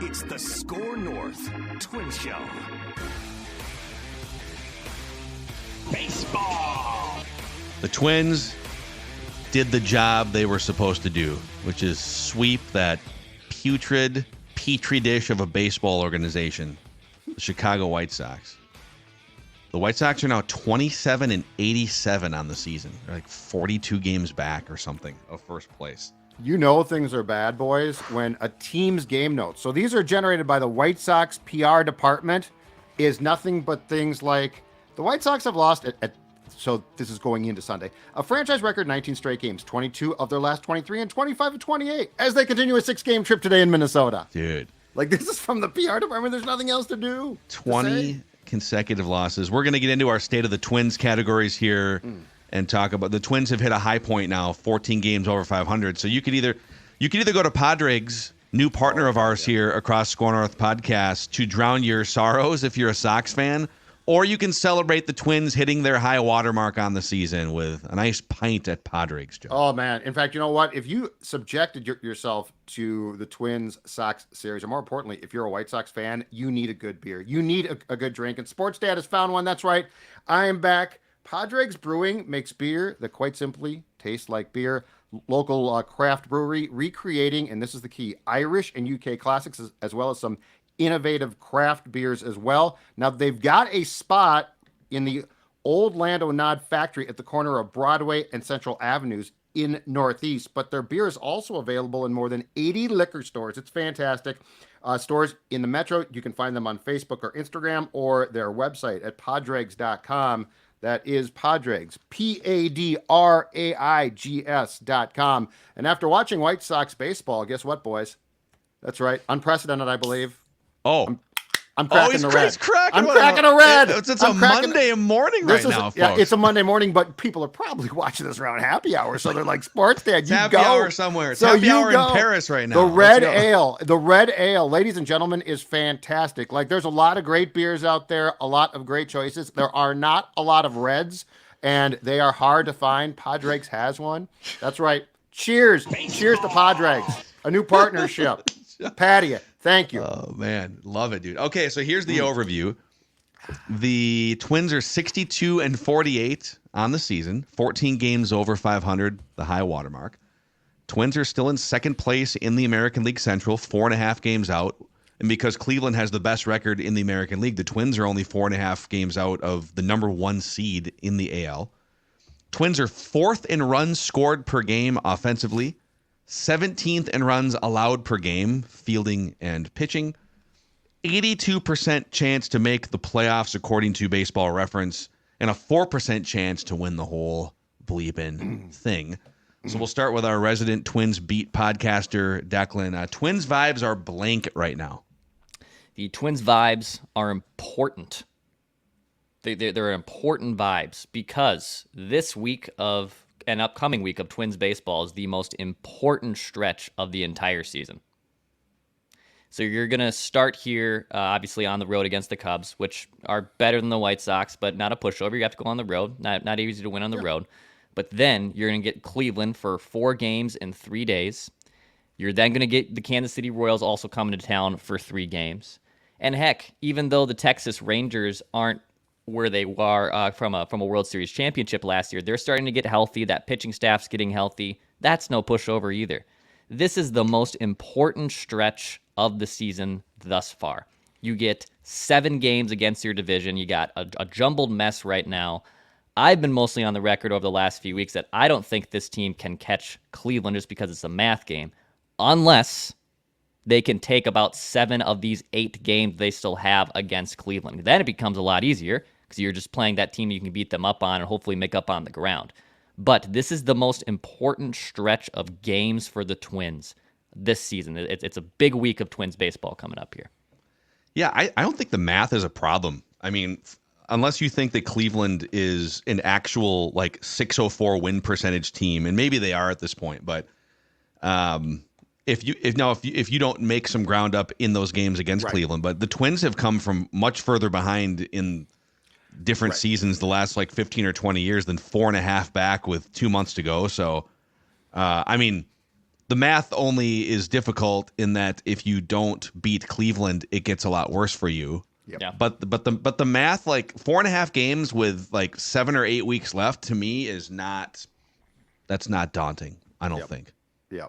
It's the SKOR North Twins Show. Baseball. The Twins did the job they were supposed to do, which is sweep that putrid petri dish of a baseball organization, the Chicago White Sox. The White Sox are now 27-87 on the season. They're like 42 games back or something of first place. You know things are bad, boys, when a team's game notes, so these are generated by the White Sox PR department, is nothing but things like the White Sox have lost so this is going into Sunday, a franchise record 19 straight games, 22 of their last 23 and 25 of 28 as they continue a 6-game trip today in Minnesota. Dude. Like, this is from the PR department. There's nothing else to do. 20 consecutive losses. We're going to get into our State of the Twins categories here and talk about the Twins have hit a high point now, 14 games over 500. So you could either go to Padres, new partner of ours here across SKOR North podcast, to drown your sorrows if you're a Sox fan, or you can celebrate the Twins hitting their high watermark on the season with a nice pint at Padres, Joe. Oh, man. In fact, you know what? If you subjected yourself to the Twins-Sox series, or more importantly, if you're a White Sox fan, you need a good beer. You need a good drink, and Sports Dad has found one. That's right. I am back. Padre Brewing makes beer that quite simply tastes like beer. Local craft brewery recreating, and this is the key, Irish and UK classics, as well as some innovative craft beers as well. Now, they've got a spot in the old Lando Nod factory at the corner of Broadway and Central Avenues in Northeast, but their beer is also available in more than 80 liquor stores. It's fantastic. Stores in the Metro, you can find them on Facebook or Instagram, or their website at padregs.com. That is Padregs, PADRAIGS.com. And after watching White Sox baseball, guess what, boys? That's right. Unprecedented, I believe. Oh. I'm cracking the red. I'm cracking a red. It's a Monday morning right now, folks. Yeah, it's a Monday morning, but people are probably watching this around happy hour, so they're like, Sports Dad, you happy go. Hour somewhere. It's happy hour in Paris right now. The red ale, ladies and gentlemen, is fantastic. Like, there's a lot of great beers out there, a lot of great choices. There are not a lot of reds, and they are hard to find. Padres has one. That's right. Cheers. Cheers to Padres. A new partnership. Patty, thank you. Oh, man. Love it, dude. Okay, so here's the overview. The Twins are 62-48 on the season, 14 games over 500, the high watermark. Twins are still in second place in the American League Central, 4.5 games out. And because Cleveland has the best record in the American League, the Twins are only 4.5 games out of the number 1 seed in the AL. Twins are 4th in runs scored per game offensively, 17th in runs allowed per game, fielding and pitching, 82% chance to make the playoffs according to Baseball Reference, and a 4% chance to win the whole bleeping thing. So we'll start with our resident Twins beat podcaster, Declan. Twins vibes are blank right now. The Twins vibes are important. They're important vibes because this week of an upcoming week of Twins baseball is the most important stretch of the entire season. So you're going to start here, obviously, on the road against the Cubs, which are better than the White Sox, but not a pushover. You have to go on the road. Not easy to win on the road. But then you're going to get Cleveland for 4 games in 3 days. You're then going to get the Kansas City Royals also coming to town for 3 games. And heck, even though the Texas Rangers aren't where they were from a World Series championship last year, they're starting to get healthy. That pitching staff's getting healthy. That's no pushover either. This is the most important stretch of the season thus far. You get 7 games against your division. You got a jumbled mess right now. I've been mostly on the record over the last few weeks that I don't think this team can catch Cleveland just because it's a math game, unless they can take about 7 of these 8 games they still have against Cleveland. Then it becomes a lot easier because you're just playing that team you can beat them up on and hopefully make up on the ground. But this is the most important stretch of games for the Twins this season. It's a big week of Twins baseball coming up here. Yeah, I don't think the math is a problem. I mean, unless you think that Cleveland is an actual like 604 win percentage team, and maybe they are at this point, but if you don't make some ground up in those games against Cleveland, but the Twins have come from much further behind in different seasons the last like 15 or 20 years than 4.5 back with 2 months to go. So, I mean, the math only is difficult in that if you don't beat Cleveland, it gets a lot worse for you. Yep. Yeah. But the math, like 4.5 games with like 7 or 8 weeks left, to me that's not daunting. I don't think. Yeah.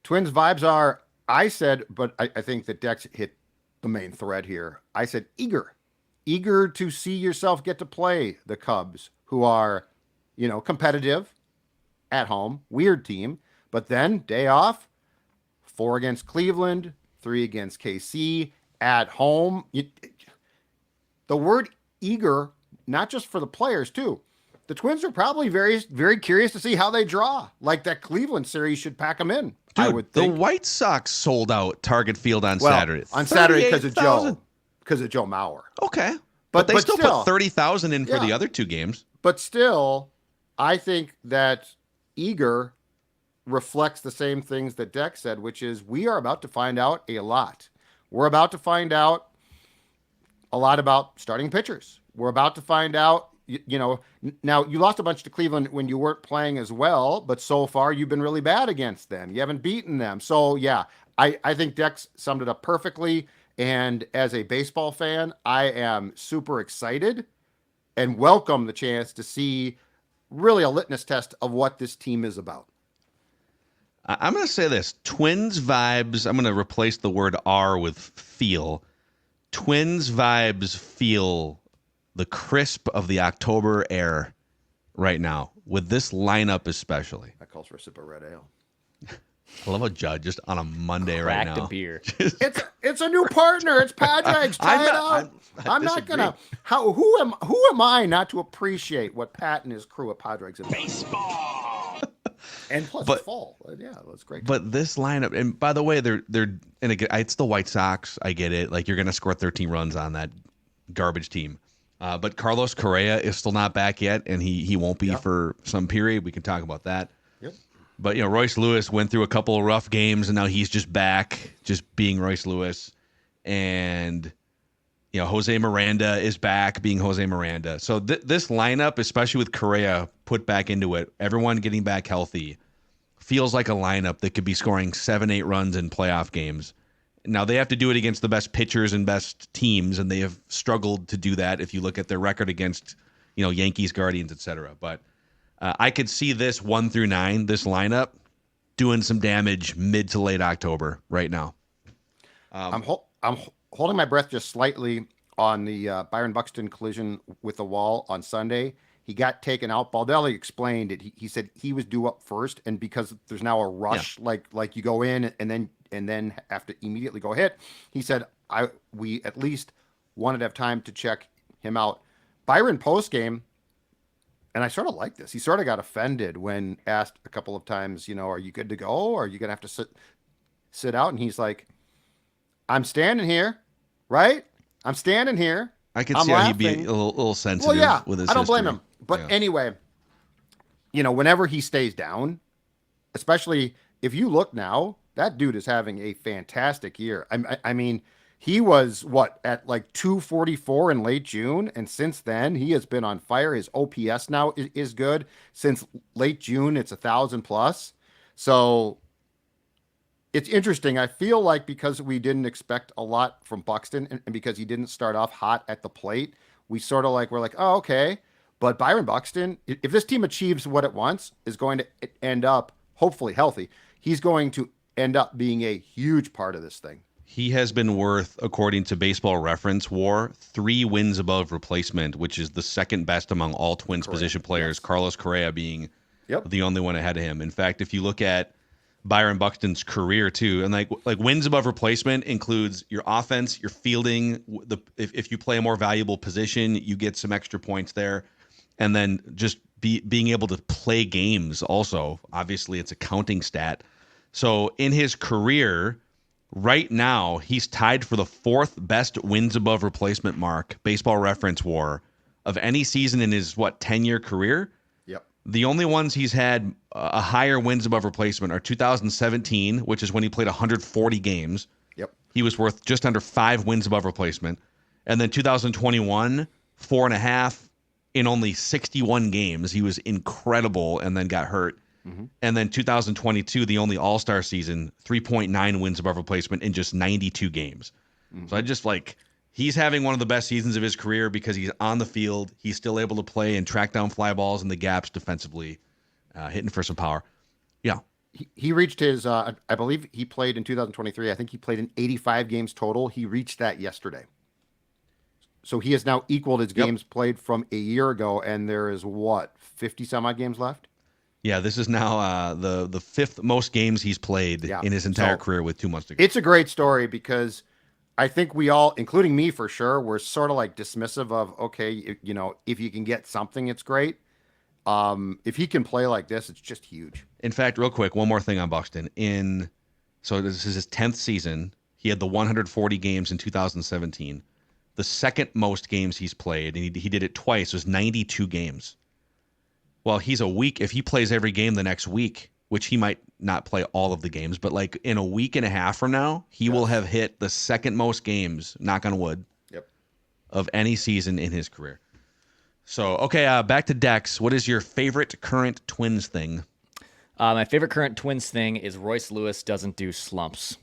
Twins vibes are, I said, but I think that Dex hit the main thread here. I said eager to see yourself get to play the Cubs, who are, competitive at home, weird team, but then day off, 4 against Cleveland, 3 against KC at home. The word eager, not just for the players too. The Twins are probably very, very curious to see how they draw. Like that Cleveland series should pack them in. Dude, I would think. the White Sox sold out Target Field on Saturday. On Saturday because of 38,000. Joe Mauer. Okay. But they still put 30,000 in for the other 2 games. But still, I think that eager reflects the same things that Dex said, which is we are about to find out a lot. We're about to find out a lot about starting pitchers. We're about to find out, now you lost a bunch to Cleveland when you weren't playing as well, but so far you've been really bad against them. You haven't beaten them. So yeah, I think Dex summed it up perfectly. And as a baseball fan, I am super excited and welcome the chance to see really a litmus test of what this team is about. I'm going to say this. Twins vibes, I'm going to replace the word are with feel. Twins vibes feel the crisp of the October air right now, with this lineup especially. That calls for a sip of red ale. I love a Judd just on a Monday right Crack now. the beer. It's a new partner. It's Paddock. Try it out. I'm not gonna. Who am I not to appreciate what Pat and his crew at Padres have baseball? And plus it's fall. Yeah, that's great. But this lineup, and by the way, they're and again, it's the White Sox. I get it. Like you're gonna score 13 runs on that garbage team. But Carlos Correa is still not back yet, and he won't be for some period. We can talk about that. Yep. But Royce Lewis went through a couple of rough games, and now he's just back, just being Royce Lewis. And Jose Miranda is back, being Jose Miranda. So this lineup, especially with Correa put back into it, everyone getting back healthy, feels like a lineup that could be scoring 7-8 runs in playoff games. Now, they have to do it against the best pitchers and best teams, and they have struggled to do that if you look at their record against, Yankees, Guardians, etc. But I could see this 1 through 9, this lineup, doing some damage mid to late October right now. I'm holding my breath just slightly on the Byron Buxton collision with the wall on Sunday. He got taken out. Baldelli explained it. He said he was due up first, and because there's now a rush, like you go in and then have to immediately go hit. He said we at least wanted to have time to check him out. Byron post game, and I sort of like this. He sort of got offended when asked a couple of times, are you good to go? Or are you gonna have to sit out? And he's like, I'm standing here, right? I'm standing here. I could I'm see how he'd laughing. be a little sensitive with his I don't blame history. him. But anyway, whenever he stays down, especially if you look now, that dude is having a fantastic year. I mean, he was at like 244 in late June, and since then he has been on fire. His OPS now is good. Since late June, it's 1,000 plus. So it's interesting. I feel like because we didn't expect a lot from Buxton, and because he didn't start off hot at the plate, we're like, oh, okay. But Byron Buxton, if this team achieves what it wants, is going to end up hopefully healthy. He's going to end up being a huge part of this thing. He has been worth, according to Baseball Reference WAR, 3 wins above replacement, which is the second best among all Twins position players, yes. Carlos Correa being the only one ahead of him. In fact, if you look at Byron Buxton's career too, and like wins above replacement includes your offense, your fielding. If you play a more valuable position, you get some extra points there, and then just being able to play games. Also, obviously, it's a counting stat. So in his career, right now, he's tied for the 4th best wins above replacement mark, Baseball Reference WAR, of any season in his 10-year career. Yep. The only ones he's had a higher wins above replacement are 2017, which is when he played 140 games. Yep. He was worth just under 5 wins above replacement. And then 2021, 4.5 in only 61 games. He was incredible and then got hurt And then 2022, the only All-Star season, 3.9 wins above replacement in just 92 games. So I just he's having one of the best seasons of his career because he's on the field. He's still able to play and track down fly balls in the gaps defensively, hitting for some power. Yeah. He reached his, I believe he played in 2023. I think he played in 85 games total. He reached that yesterday. So he has now equaled his games played from a year ago. And there is 50 some odd games left? Yeah, this is now the fifth most games he's played in his entire career with 2 months to go. It's a great story because I think we all, including me for sure, were sort of dismissive of, okay, if you can get something, it's great. If he can play like this, it's just huge. In fact, real quick, one more thing on Buxton. So this is his 10th season. He had the 140 games in 2017. The second most games he's played, and he did it twice, was 92 games. Well, he's a week. If he plays every game the next week, which he might not play all of the games, but in a week and a half from now, he will have hit the second most games, knock on wood, of any season in his career. So, okay, back to Dex. What is your favorite current Twins thing? My favorite current Twins thing is Royce Lewis doesn't do slumps.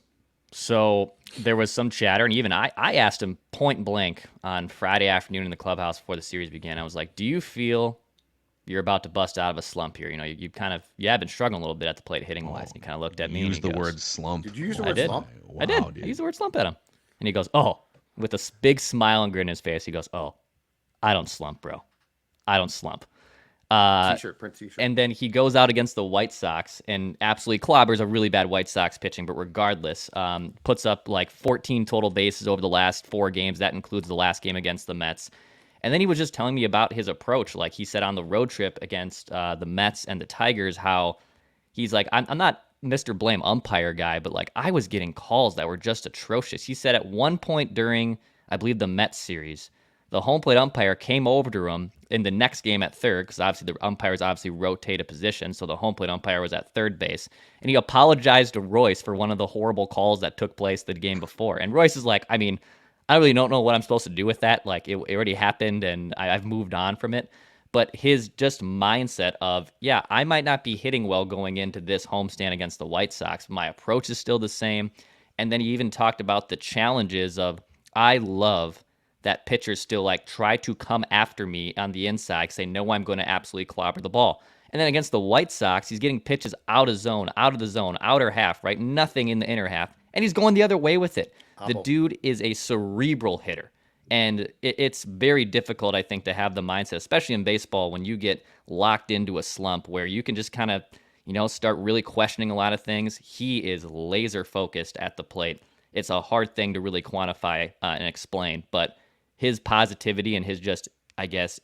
So there was some chatter, and even I asked him point blank on Friday afternoon in the clubhouse before the series began. I was like, do you feel you're about to bust out of a slump here? You have been struggling a little bit at the plate hitting wise. And he kind of looked at me. Use the word slump. Did you use the word slump? Wow, I did. Dude. I used the word slump at him. And he goes, oh, with a big smile and grin in his face, he goes, oh, I don't slump, bro. I don't slump. T-shirt, print T-shirt. And then he goes out against the White Sox and absolutely clobbers a really bad White Sox pitching, but regardless, puts up 14 total bases over the last 4 games. That includes the last game against the Mets. And then he was just telling me about his approach. Like he said on the road trip against the Mets and the Tigers, how he's like, I'm not Mr. Blame umpire guy, but I was getting calls that were just atrocious. He said at one point during, I believe, the Mets series, the home plate umpire came over to him in the next game at third, because obviously the umpires rotate a position, so the home plate umpire was at third base, and he apologized to Royce for one of the horrible calls that took place the game before. And Royce is like, I really don't know what I'm supposed to do with that. It already happened, and I've moved on from it. But his just mindset of, I might not be hitting well going into this homestand against the White Sox. My approach is still the same. And then he even talked about the challenges of, I love that pitchers still try to come after me on the inside because they know I'm going to absolutely clobber the ball. And then against the White Sox, he's getting pitches out of the zone, outer half, right? Nothing in the inner half. And he's going the other way with it. The dude is a cerebral hitter. And it's very difficult, I think, to have the mindset, especially in baseball, when you get locked into a slump where you can just kind of, start really questioning a lot of things. He is laser focused at the plate. It's a hard thing to really quantify and explain, but his positivity and his just,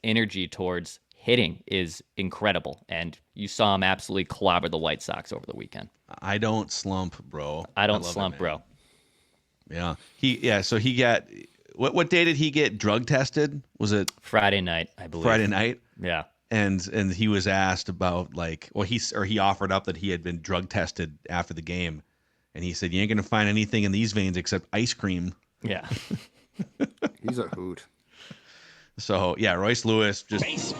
energy towards hitting is incredible. And you saw him absolutely clobber the White Sox over the weekend. I don't slump, bro. I don't slump, bro. Yeah. So he got, what day did he get drug tested? Was it Friday night, I believe. Friday night? Yeah. And he was asked about he offered up that he had been drug tested after the game. And he said, you ain't going to find anything in these veins except ice cream. Yeah. He's a hoot. So, Royce Lewis just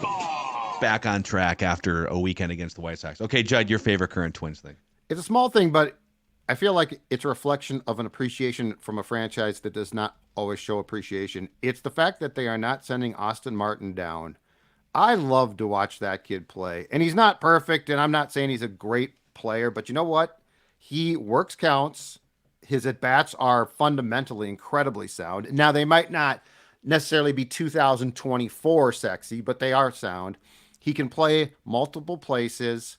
back on track after a weekend against the White Sox. Okay, Judd, your favorite current Twins thing? It's a small thing, but I feel like it's a reflection of an appreciation from a franchise that does not always show appreciation. It's the fact that they are not sending Austin Martin down. I love to watch that kid play. And he's not perfect, and I'm not saying he's a great player, but you know what? He works counts. His at-bats are fundamentally incredibly sound. Now, they might not necessarily be 2024 sexy, but they are sound. He can play multiple places.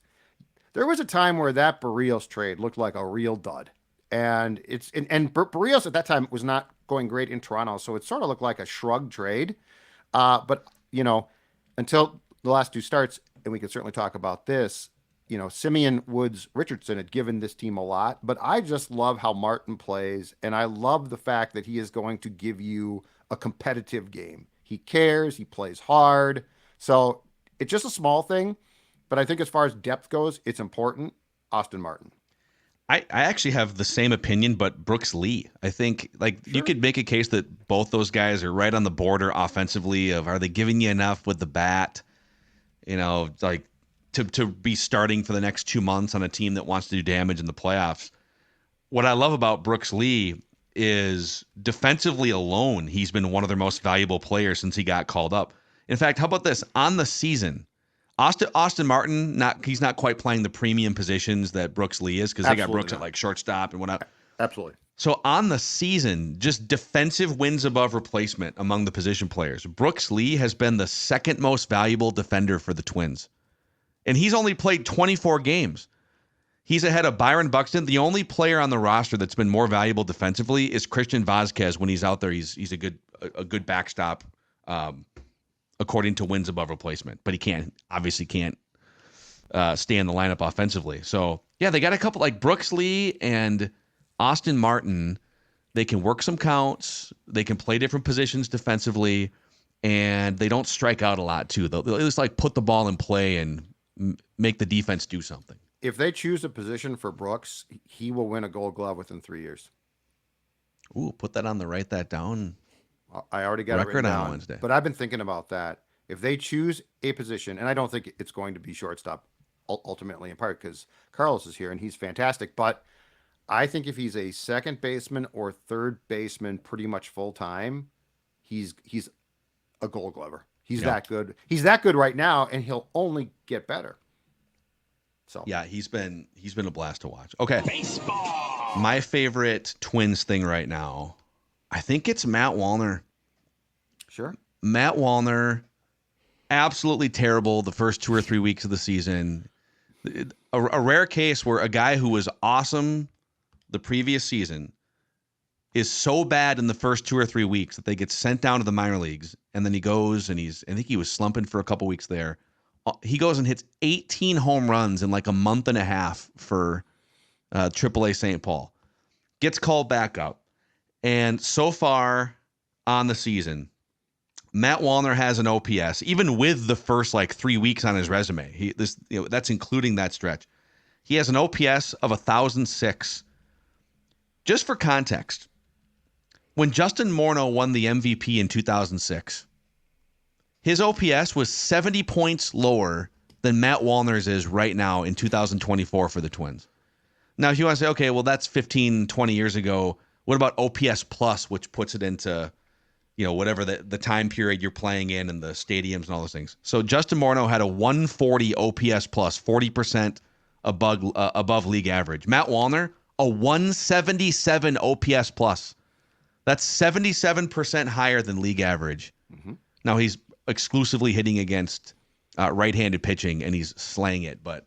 There was a time where that Barrios trade looked like a real dud. And Barrios at that time was not going great in Toronto, so it sort of looked like a shrug trade. But, until the last 2 starts, and we can certainly talk about this, Simeon, Woods, Richardson had given this team a lot, but I just love how Martin plays, and I love the fact that he is going to give you a competitive game. He cares, he plays hard, so it's just a small thing, but I think as far as depth goes, it's important. Austin Martin. I actually have the same opinion, but Brooks Lee. I think you could make a case that both those guys are right on the border offensively of, are they giving you enough with the bat? to be starting for the next 2 months on a team that wants to do damage in the playoffs. What I love about Brooks Lee is defensively alone, he's been one of their most valuable players since he got called up. In fact, how about this? On the season, Austin Martin, he's not quite playing the premium positions that Brooks Lee is, because they got Brooks at like shortstop and whatnot. Absolutely. So on the season, just defensive wins above replacement among the position players, Brooks Lee has been the second most valuable defender for the Twins. And he's only played 24 games. He's ahead of Byron Buxton. The only player on the roster that's been more valuable defensively is Christian Vazquez. When he's out there, he's a good backstop, according to wins above replacement. But he obviously can't stay in the lineup offensively. So yeah, they got a couple like Brooks Lee and Austin Martin. They can work some counts. They can play different positions defensively, and they don't strike out a lot too. They'll just like put the ball in play and make the defense do something. If they choose a position for Brooks, he will win a Gold Glove within 3 years. Ooh, write that down. I already got it written down on Wednesday. But I've been thinking about that. If they choose a position, and I don't think it's going to be shortstop ultimately, in part because Carlos is here and he's fantastic, but I think if he's a second baseman or third baseman pretty much full time, he's a Gold Glover. He's that good. He's that good right now, and he'll only get better. So yeah, he's been a blast to watch. Okay. Baseball. My favorite Twins thing right now, I think it's Matt Walner. Sure. Matt Walner, absolutely terrible the first 2 or 3 weeks of the season. A rare case where a guy who was awesome the previous season is so bad in the first 2 or 3 weeks that they get sent down to the minor leagues, and then he goes and I think he was slumping for a couple weeks there. He goes and hits 18 home runs in like a month and a half for AAA St. Paul. Gets called back up. And so far on the season, Matt Walner has an OPS, even with the first like 3 weeks on his resume. That's including that stretch. He has an OPS of 1,006. Just for context, when Justin Morneau won the MVP in 2006, his OPS was 70 points lower than Matt Walner's is right now in 2024 for the Twins. Now, if you want to say, okay, well, that's 15, 20 years ago. What about OPS plus, which puts it into, whatever the time period you're playing in and the stadiums and all those things. So Justin Morneau had a 140 OPS plus, 40% above league average. Matt Walner, a 177 OPS plus. That's 77% higher than league average. Mm-hmm. Now, he's exclusively hitting against right-handed pitching, and he's slaying it. But,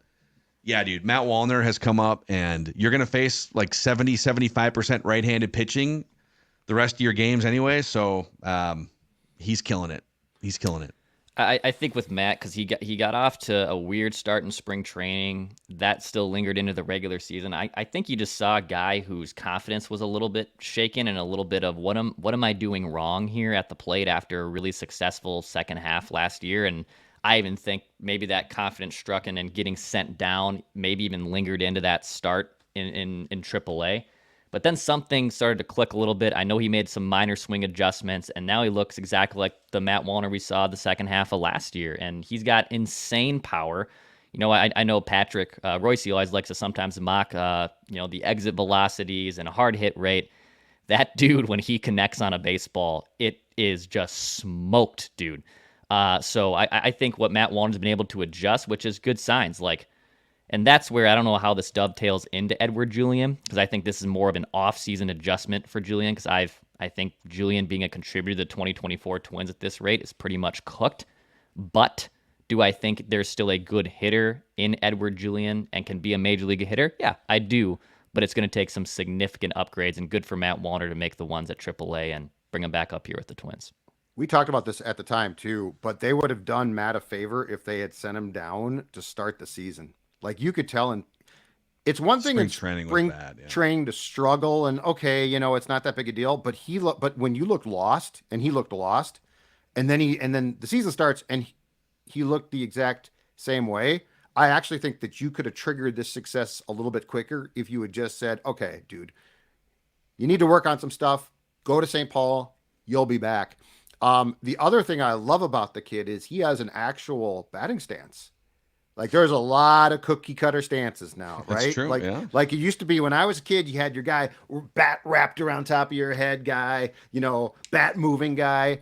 yeah, dude, Matt Walner has come up, and you're going to face like 75% right-handed pitching the rest of your games anyway. So he's killing it. He's killing it. I think with Matt, because he got off to a weird start in spring training, that still lingered into the regular season. I think you just saw a guy whose confidence was a little bit shaken and a little bit of what am I doing wrong here at the plate after a really successful second half last year. And I even think maybe that confidence struck and getting sent down maybe even lingered into that start in AAA. But then something started to click a little bit. I know he made some minor swing adjustments, and now he looks exactly like the Matt Walner we saw the second half of last year. And he's got insane power. I know Patrick, Royce always likes to sometimes mock, the exit velocities and a hard hit rate. That dude, when he connects on a baseball, it is just smoked, dude. So I think what Matt Walner's been able to adjust, which is good signs, and that's where I don't know how this dovetails into Edward Julien, because I think this is more of an off-season adjustment for Julien, because I think Julien being a contributor to the 2024 Twins at this rate is pretty much cooked. But do I think there's still a good hitter in Edward Julien and can be a major league hitter? Yeah, I do. But it's going to take some significant upgrades, and good for Matt Walner to make the ones at AAA and bring him back up here with the Twins. We talked about this at the time too, but they would have done Matt a favor if they had sent him down to start the season. Like you could tell, and it's one thing in spring training to struggle, and okay, it's not that big a deal. But but when you look lost, and he looked lost, and then the season starts, and he looked the exact same way. I actually think that you could have triggered this success a little bit quicker if you had just said, "Okay, dude, you need to work on some stuff. Go to St. Paul. You'll be back." The other thing I love about the kid is he has an actual batting stance. Like there's a lot of cookie cutter stances now, right? That's true, Like, yeah. like it used to be when I was a kid, you had your guy bat wrapped around top of your head guy, bat moving guy.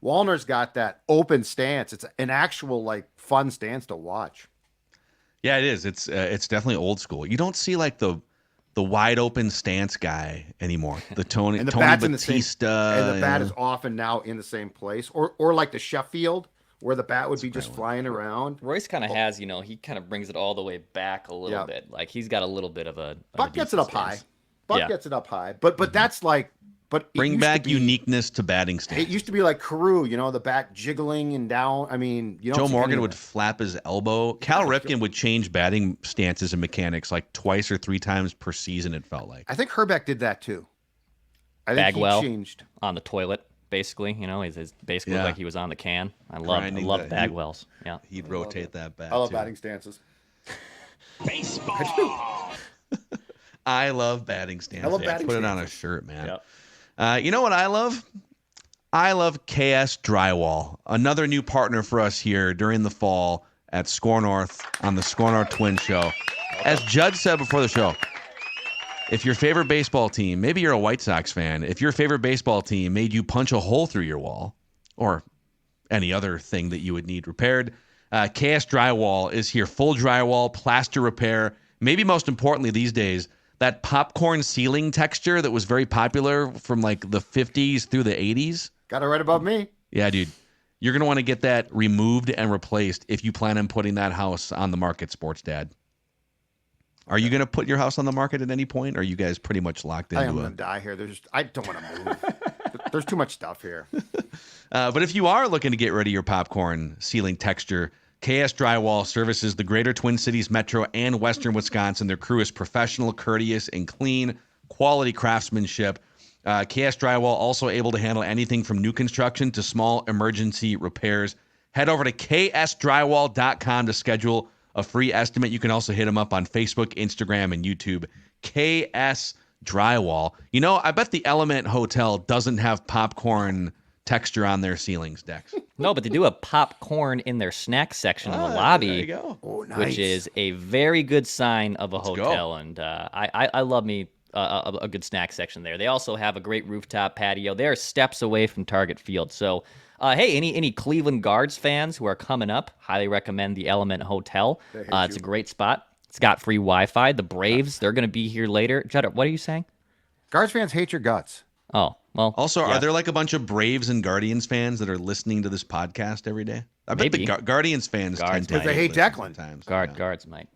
Walner's got that open stance. It's an actual like fun stance to watch. Yeah, it is. It's definitely old school. You don't see like the wide open stance guy anymore. The Tony And the Tony bat's Batista. and the bat is often now in the same place, or like the Sheffield, where the bat would be just flying around. Royce kind of has, he kind of brings it all the way back a little bit. Like he's got a little bit of a Buck gets it up stance. high. Buck gets it up high. But that's like, but it Bring used back to be- uniqueness to batting stance. It used to be like Carew, the back jiggling and down. I mean, you don't Joe see Morgan any of would that. flap his elbow. Cal Ripken would change batting stances and mechanics like twice or three times per season, it felt like. I think Herbeck did that too. I think Bagwell he changed. on the toilet, basically. He's basically Yeah. like he was on the can. I love Grinding love the- Bagwells. Yeah. He'd rotate that bat. I love too. batting stances. Baseball. I love batting stance. I love batting Put it on a stances. shirt, man. Yep. You know what I love? I love KS Drywall, another new partner for us here during the fall at SKOR North on the SKOR North Twins Show. As Judd said before the show, if your favorite baseball team, maybe you're a White Sox fan, if your favorite baseball team made you punch a hole through your wall or any other thing that you would need repaired, KS Drywall is here. Full drywall, plaster repair, maybe most importantly these days, that popcorn ceiling texture that was very popular from like the 50s through the 80s. Got it right above me. Yeah, dude. You're going to want to get that removed and replaced if you plan on putting that house on the market, Sports Dad. Are you going to put your house on the market at any point? Or are you guys pretty much locked I am into going it? to die here. I don't want to move. There's too much stuff here. But if you are looking to get rid of your popcorn ceiling texture, KS Drywall services the greater Twin Cities metro and western Wisconsin. Their crew is professional, courteous, and clean, quality craftsmanship. KS Drywall also able to handle anything from new construction to small emergency repairs. Head over to ksdrywall.com to schedule a free estimate. You can also hit them up on Facebook, Instagram, and YouTube. KS Drywall. I bet the Element Hotel doesn't have popcorn texture on their ceilings, Dex. No, but they do have popcorn in their snack section in the lobby. There you go. Oh, nice. Which is a very good sign of a go. hotel. And I love me a good snack section there. They also have a great rooftop patio. They're steps away from Target Field. So, hey, any Cleveland Guards fans who are coming up, highly recommend the Element Hotel. It's a great spot. It's got free Wi-Fi. The Braves, they're going to be here later. Judd, what are you saying? Guards fans hate your guts. Oh, well. Also, yeah. are there like a bunch of Braves and Guardians fans that are listening to this podcast every day? I bet Maybe. the Guardians fans tend to Because they hate listen Declan. sometimes. Guards might.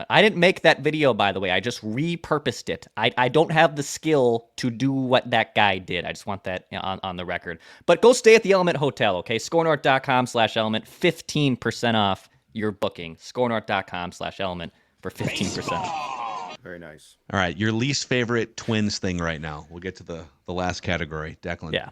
I didn't make that video, by the way. I just repurposed it. I don't have the skill to do what that guy did. I just want that on the record. But go stay at the Element Hotel, okay? SKORNorth.com/element, 15% off your booking. SKORNorth.com/element for 15% off. Very nice. All right, your least favorite Twins thing right now. We'll get to the last category, Declan. Yeah.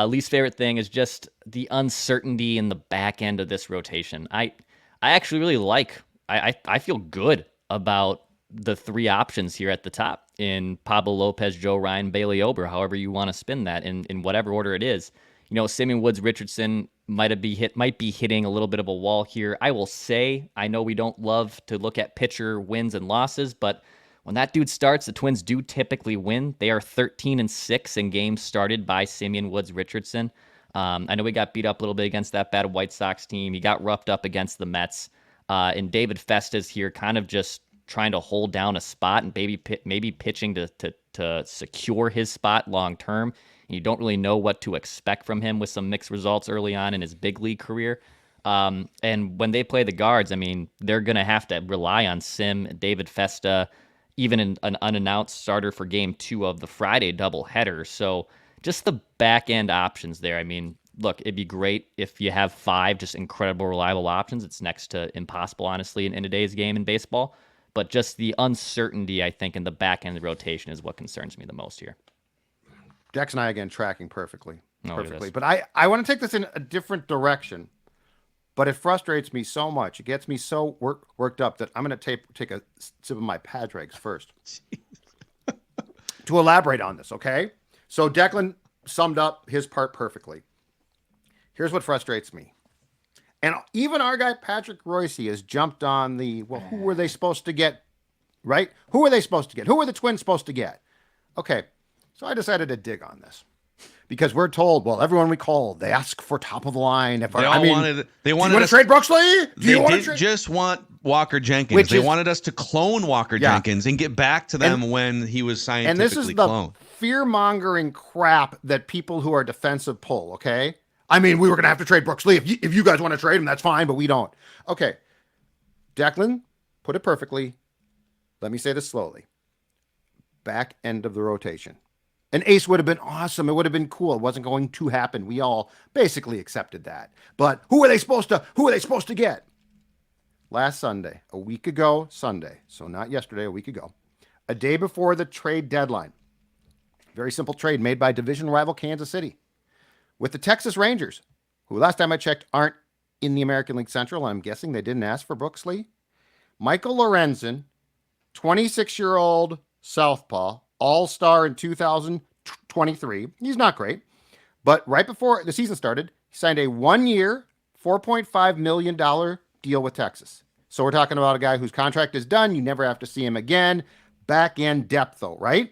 Least favorite thing is just the uncertainty in the back end of this rotation. I actually really like. I feel good about the three options here at the top in Pablo Lopez, Joe Ryan, Bailey Ober, however you want to spin that in whatever order it is. Simeon Woods Richardson might be hitting a little bit of a wall here. I will say, I know we don't love to look at pitcher wins and losses, but when that dude starts, the Twins do typically win. They are 13-6 in games started by Simeon Woods Richardson. I know we got beat up a little bit against that bad White Sox team. He got roughed up against the Mets. And David Festa's here kind of just trying to hold down a spot and maybe pitching to secure his spot long term. And you don't really know what to expect from him with some mixed results early on in his big league career. And when they play the Guards, I mean, they're going to have to rely on Sim, David Festa, even an unannounced starter for game 2 of the Friday doubleheader. So just the back end options there. I mean, look, it'd be great if you have 5 just incredible, reliable options. It's next to impossible, honestly, in today's game in baseball. But just the uncertainty, I think, in the back end of the rotation is what concerns me the most here. Dex and I, again, tracking perfectly. Oh, look at this. But I want to take this in a different direction. But it frustrates me so much. It gets me so worked up that I'm going to take a sip of my Padregs first to elaborate on this, okay? So Declan summed up his part perfectly. Here's what frustrates me. And even our guy, Patrick Royce, has jumped on who were they supposed to get, right? Who were they supposed to get? Who were the Twins supposed to get? Okay, so I decided to dig on this. Because we're told, well, everyone we call, they ask for top of the line. They wanted do you want to trade Brooksley? They didn't just want Walker Jenkins. They wanted us to clone Walker Jenkins and get back to them when he was scientifically cloned. And this is the fear-mongering crap that people who are defensive pull, okay? I mean, we were going to have to trade Brooksley. If you guys want to trade him, that's fine, but we don't. Okay. Declan put it perfectly. Let me say this slowly. Back end of the rotation. An ace would have been awesome. It would have been cool. It wasn't going to happen. We all basically accepted that. But who are they supposed to get? Last Sunday, a week ago Sunday, so not yesterday, a week ago, a day before the trade deadline. Very simple trade made by division rival Kansas City with the Texas Rangers, who last time I checked aren't in the American League Central. I'm guessing they didn't ask for Brooksley. Michael Lorenzen, 26-year-old southpaw, all-star in 2023. He's not great. But right before the season started, he signed a 1-year, $4.5 million deal with Texas. So we're talking about a guy whose contract is done. You never have to see him again. Back end depth, though, right?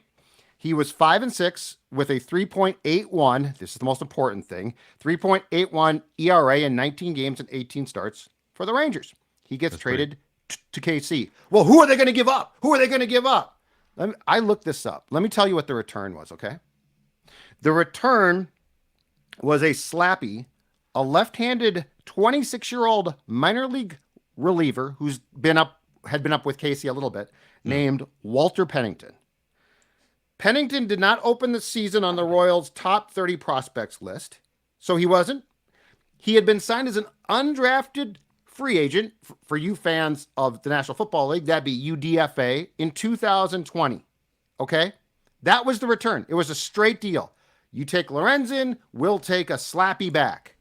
He was 5-6 with a 3.81. This is the most important thing. 3.81 ERA in 19 games and 18 starts for the Rangers. He gets traded to KC. Well, who are they going to give up? I looked this up. Let me tell you what the return was, okay? The return was a slappy, a left-handed 26-year-old minor league reliever who's had been up with KC a little bit, named Walter Pennington. Pennington did not open the season on the Royals' top 30 prospects list, so he wasn't. He had been signed as an undrafted free agent, for you fans of the National Football League, that'd be UDFA, in 2020. Okay? That was the return. It was a straight deal. You take Lorenzen, we'll take a slappy back.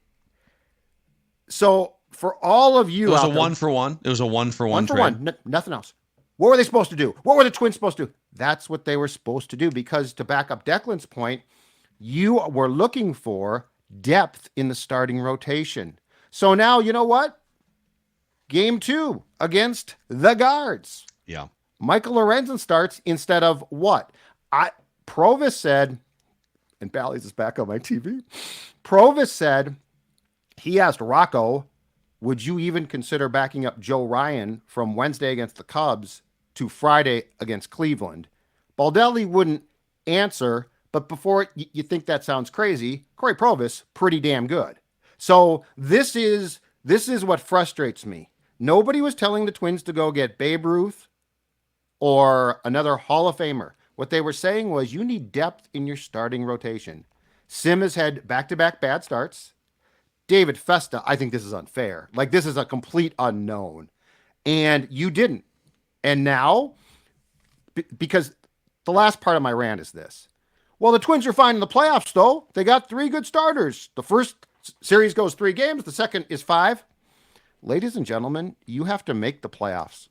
So for all of you, it was a 1-for-1. It was a 1-for-1 trade. Nothing else. What were they supposed to do? What were the Twins supposed to do? That's what they were supposed to do, because to back up Declan's point, you were looking for depth in the starting rotation. So now, you know what? Game 2 against the Guards. Yeah. Michael Lorenzen starts instead of what? Provis said, and Bally's is back on my TV. Provis said, he asked Rocco, would you even consider backing up Joe Ryan from Wednesday against the Cubs to Friday against Cleveland? Baldelli wouldn't answer, but before you think that sounds crazy, Corey Provis, pretty damn good. So this is what frustrates me. Nobody was telling the Twins to go get Babe Ruth or another Hall of Famer. What they were saying was you need depth in your starting rotation. Sim has had back-to-back bad starts. David Festa, I think this is unfair. Like, this is a complete unknown. And you didn't. And now, because the last part of my rant is this. Well, the Twins are fine in the playoffs, though. They got 3 good starters. The first series goes 3 games. The second is 5. Ladies and gentlemen, you have to make the playoffs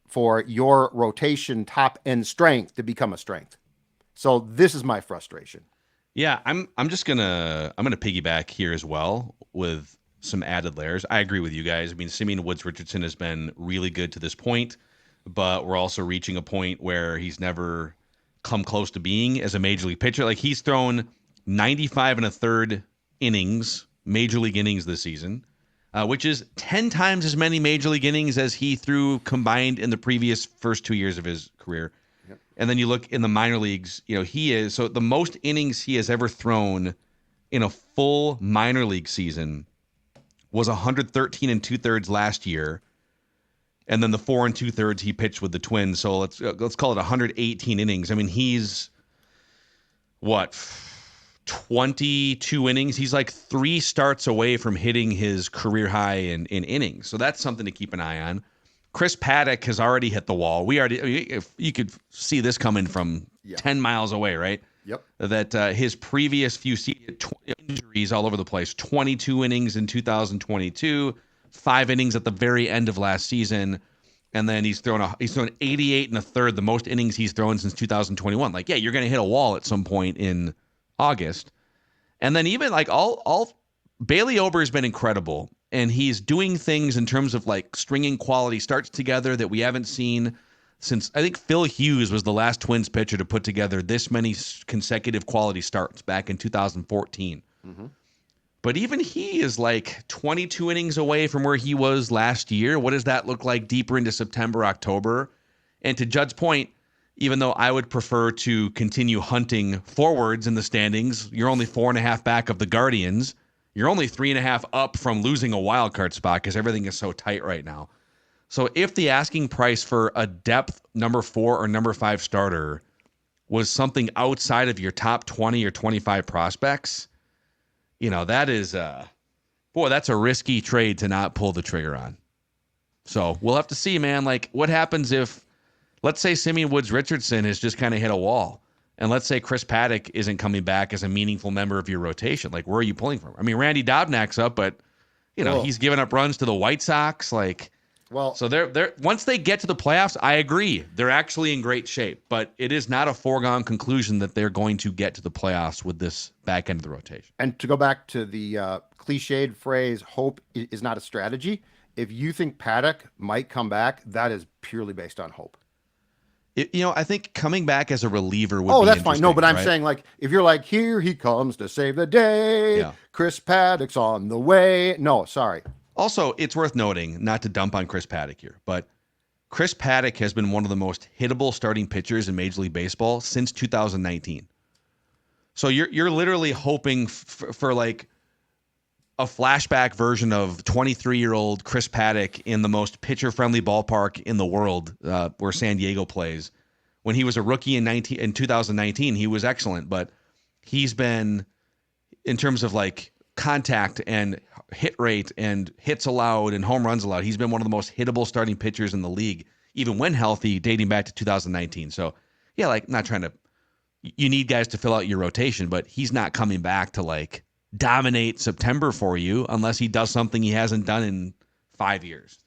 for your rotation top end strength to become a strength. So this is my frustration. Yeah, I'm gonna piggyback here as well with some added layers. I agree with you guys. I mean, Simeon Woods Richardson has been really good to this point, but we're also reaching a point where he's never come close to being as a major league pitcher. Like, he's thrown 95 1/3 innings, major league innings this season. Which is 10 times as many major league innings as he threw combined in the previous first 2 years of his career. Yep. And then you look in the minor leagues, so the most innings he has ever thrown in a full minor league season was 113 2/3 last year. And then the 4 2/3 he pitched with the Twins. So let's call it 118 innings. I mean, he's what? 22 innings. He's like 3 starts away from hitting his career high in innings. So that's something to keep an eye on. Chris Paddock has already hit the wall. If you could see this coming from 10 miles away, right? Yep. That his previous few injuries all over the place, 22 innings in 2022, 5 innings at the very end of last season. And then he's thrown 88 1/3, the most innings he's thrown since 2021. Like, yeah, you're going to hit a wall at some point in August. And then even like all Bailey Ober has been incredible. and he's doing things in terms of like stringing quality starts together that we haven't seen since I think Phil Hughes was the last Twins pitcher to put together this many consecutive quality starts back in 2014. Mm-hmm. But even he is like 22 innings away from where he was last year. What does that look like deeper into September, October? And to Judd's point, even though I would prefer to continue hunting forwards in the standings, you're only 4.5 back of the Guardians. You're only 3.5 up from losing a wild card spot because everything is so tight right now. So if the asking price for a depth number 4 or number 5 starter was something outside of your top 20 or 25 prospects, that is, that's a risky trade to not pull the trigger on. So we'll have to see, man. Like, what happens if, let's say Simeon Woods Richardson has just kind of hit a wall, and let's say Chris Paddock isn't coming back as a meaningful member of your rotation. Like, where are you pulling from? I mean, Randy Dobnak's up, but he's giving up runs to the White Sox. Like, so they're once they get to the playoffs, I agree, they're actually in great shape. But it is not a foregone conclusion that they're going to get to the playoffs with this back end of the rotation. And to go back to the cliched phrase, hope is not a strategy. If you think Paddock might come back, that is purely based on hope. I think coming back as a reliever would be Oh, that's fine. No, but I'm right? saying, like, if you're like, here he comes to save the day, Yeah. Chris Paddock's on the way. No, sorry. Also, it's worth noting, not to dump on Chris Paddock here, but Chris Paddock has been one of the most hittable starting pitchers in Major League Baseball since 2019. So you're literally hoping for like a flashback version of 23-year-old Chris Paddock in the most pitcher-friendly ballpark in the world, where San Diego plays. When he was a rookie in 2019, he was excellent, but he's been, in terms of like contact and hit rate and hits allowed and home runs allowed, he's been one of the most hittable starting pitchers in the league, even when healthy, dating back to 2019. So, yeah, like, not trying to, you need guys to fill out your rotation, but he's not coming back to like dominate September for you unless he does something he hasn't done in 5 years.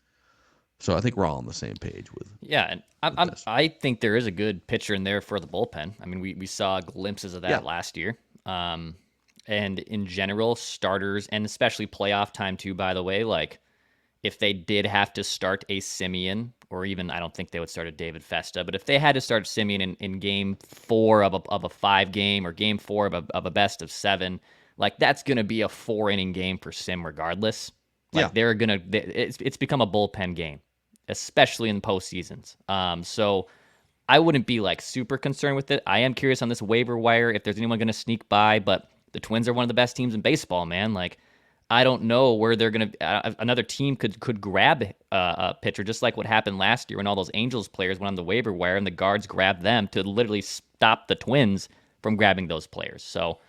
So I think we're all on the same page with. Yeah, and I think there is a good pitcher in there for the bullpen. I mean, we saw glimpses of that last year. And in general, starters, and especially playoff time too, by the way, like, if they did have to start a Simeon, or even, I don't think they would start a David Festa, but if they had to start Simeon in game 4 of a 5 game, or game 4 of a best of 7, like, that's going to be a 4-inning game for Sim regardless. Like, it's become a bullpen game, especially in postseasons. So I wouldn't be like super concerned with it. I am curious on this waiver wire if there's anyone going to sneak by, but the Twins are one of the best teams in baseball, man. Like, I don't know where they're going to. Another team could grab a pitcher, just like what happened last year when all those Angels players went on the waiver wire and the guards grabbed them to literally stop the Twins from grabbing those players. So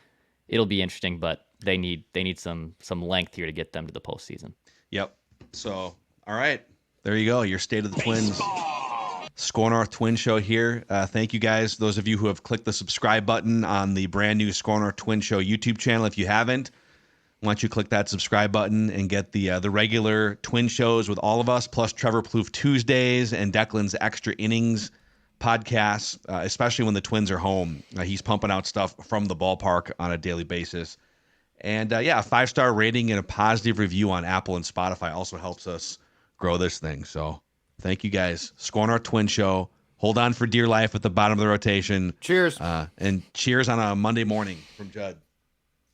it'll be interesting, but they need some length here to get them to the postseason. Yep. So, all right, there you go. Your State of the Twins. SKOR North Twins Show here. Thank you guys, those of you who have clicked the subscribe button on the brand new SKOR North Twins Show YouTube channel. If you haven't, why don't you click that subscribe button and get the regular Twin shows with all of us, plus Trevor Plouffe Tuesdays and Declan's Extra Innings podcasts, especially when the Twins are home. He's pumping out stuff from the ballpark on a daily basis. And a 5-star rating and a positive review on Apple and Spotify also helps us grow this thing. So thank you guys. SKOR North Twin Show. Hold on for dear life at the bottom of the rotation. Cheers. And cheers on a Monday morning from Judd.